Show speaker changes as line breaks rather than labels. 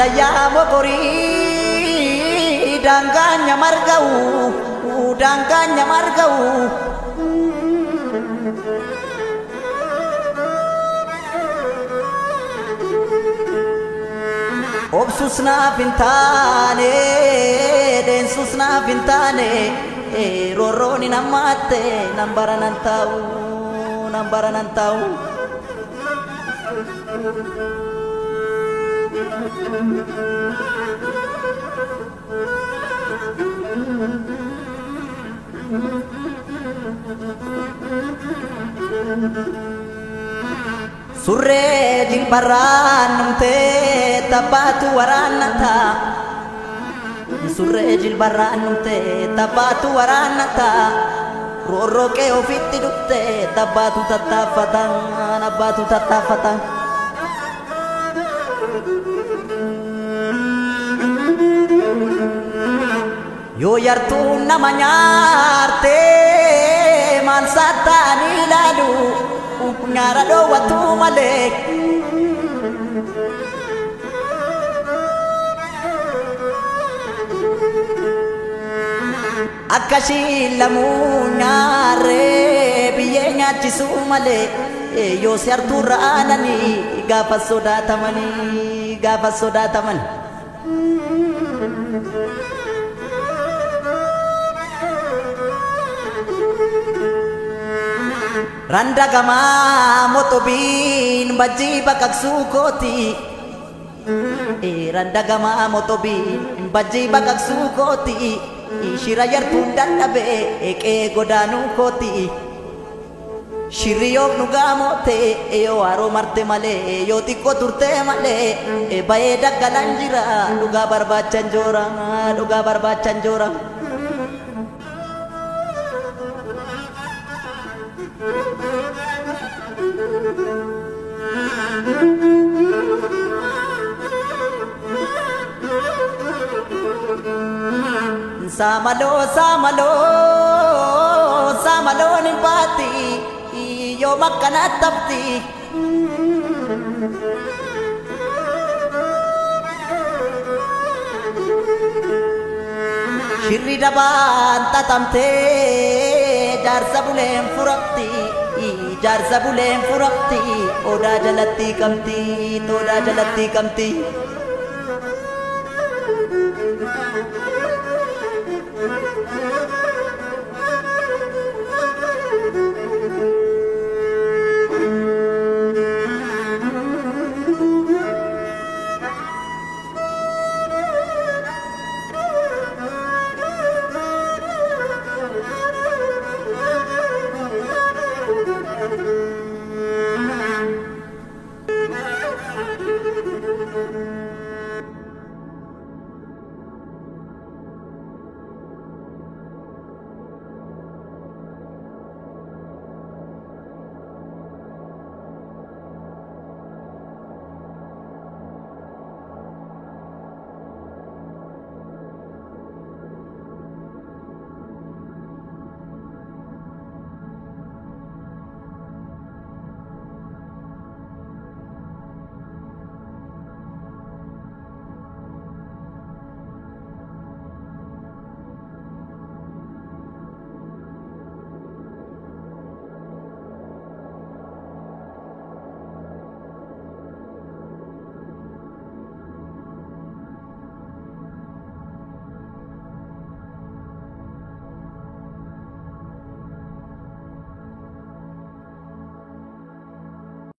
Layyaa mokorii daangaanya marga'u daangaanya marga'u obsus naaf hin taane deensus naaf hin taane roorroon hin hammaatte nan baranan taa'u nan baranan taa'u. Surree jilbarraan numtee taphaatu waraannata surree jilbarraan numtee taphaatu waraannata roorroo kee ofitti dhuftee taphaatu tattaaffatan abbaatu tattaaffatan. Yoo yartuun nama nyaartee maal saattaan ilaalu nyaara dhoowwatu malee akkasii lamuu nyaarree biyyee nyaachisuu malee yoo si hartuurra aananii gaafa sodaatamanii gaafa sodaataman. Randa gama motobiin bajji baqaqsuu kooti randa gama motobiin bajji baqaqsuu kooti shira yartuun dadhabe eqee godaanuu kooti shirri yoo nu gaamote yoo haroo marte malee yoo xiqqoo turte malee bayee daggalan jira dhugaa barbaachan joora dhugaa barbaachan joora. Samalo samalo samalo ni pati yo makana tapti shirri daban tatamte jarsa buleen furakti jarsa buleen furakti oda jalatti kamti toda jalatti kamti.